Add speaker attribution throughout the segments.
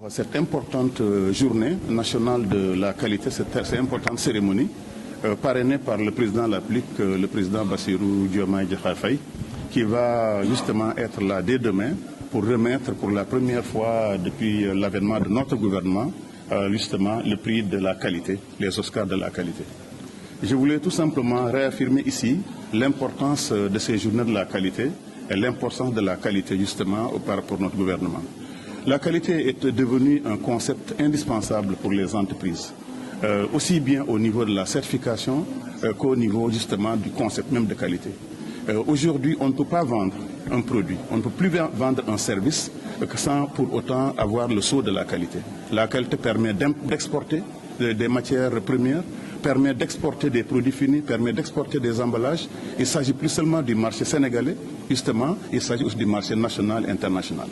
Speaker 1: Cette importante journée nationale de la qualité, cette importante cérémonie, parrainée par le président de la République, le président Bassirou Diomaye Diakhar Faye, qui va justement être là dès demain pour remettre pour la première fois depuis l'avènement de notre gouvernement, justement le prix de la qualité, les Oscars de la qualité. Je voulais tout simplement réaffirmer ici l'importance de ces journées de la qualité et l'importance de la qualité justement pour notre gouvernement. La qualité est devenue un concept indispensable pour les entreprises, aussi bien au niveau de la certification qu'au niveau justement du concept même de qualité. Aujourd'hui, on ne peut pas vendre un produit, on ne peut plus vendre un service sans pour autant avoir le sceau de la qualité. La qualité permet d'exporter des matières premières, permet d'exporter des produits finis, permet d'exporter des emballages. Il s'agit plus seulement du marché sénégalais, justement, il s'agit aussi du marché national et international.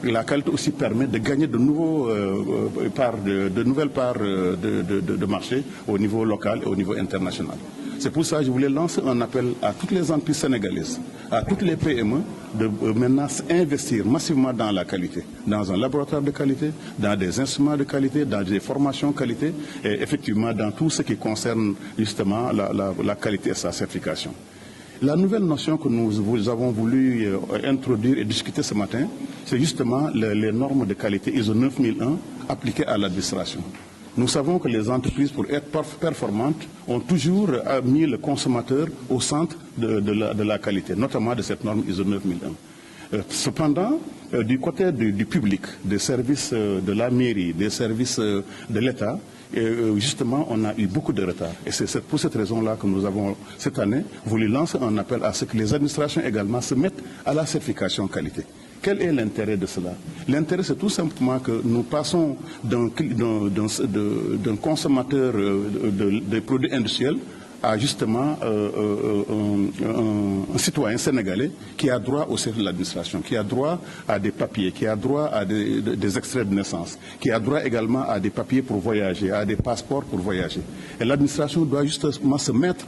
Speaker 1: La qualité aussi permet de gagner de nouvelles parts de marché au niveau local et au niveau international. C'est pour ça que je voulais lancer un appel à toutes les entreprises sénégalaises, à toutes les PME, de maintenant investir massivement dans la qualité, dans un laboratoire de qualité, dans des instruments de qualité, dans des formations qualité et effectivement dans tout ce qui concerne justement la qualité et sa certification. La nouvelle notion que nous avons voulu introduire et discuter ce matin, c'est justement les normes de qualité ISO 9001 appliquées à l'administration. Nous savons que les entreprises, pour être performantes, ont toujours mis le consommateur au centre de la qualité, notamment de cette norme ISO 9001. Cependant, du côté du public, des services de la mairie, des services de l'État, justement, on a eu beaucoup de retard. Et c'est pour cette raison-là que nous avons, cette année, voulu lancer un appel à ce que les administrations également se mettent à la certification qualité. Quel est l'intérêt de cela? L'intérêt, c'est tout simplement que nous passons d'un consommateur de produits industriels à justement un citoyen sénégalais qui a droit au service de l'administration, qui a droit à des papiers, qui a droit à des extraits de naissance, qui a droit également à des papiers pour voyager, à des passeports pour voyager. Et l'administration doit justement se mettre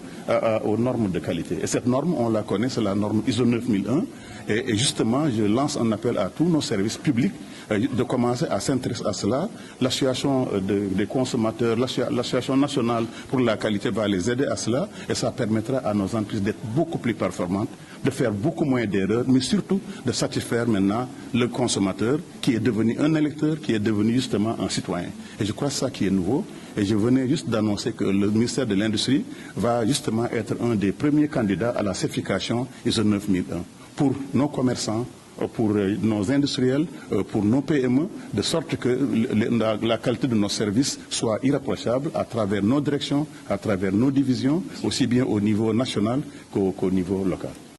Speaker 1: aux normes de qualité. Et cette norme, on la connaît, c'est la norme ISO 9001. Et justement, je lance un appel à tous nos services publics de commencer à s'intéresser à cela. L'association des consommateurs, l'association nationale pour la qualité va les aider à cela et ça permettra à nos entreprises d'être beaucoup plus performantes, de faire beaucoup moins d'erreurs, mais surtout de satisfaire maintenant le consommateur qui est devenu un électeur, qui est devenu justement un citoyen. Et je crois que c'est ça qui est nouveau. Et je venais juste d'annoncer que le ministère de l'Industrie va justement être un des premiers candidats à la certification ISO 9001 pour nos commerçants, pour nos industriels, pour nos PME, de sorte que la qualité de nos services soit irréprochable à travers nos directions, à travers nos divisions, aussi bien au niveau national qu'au niveau local.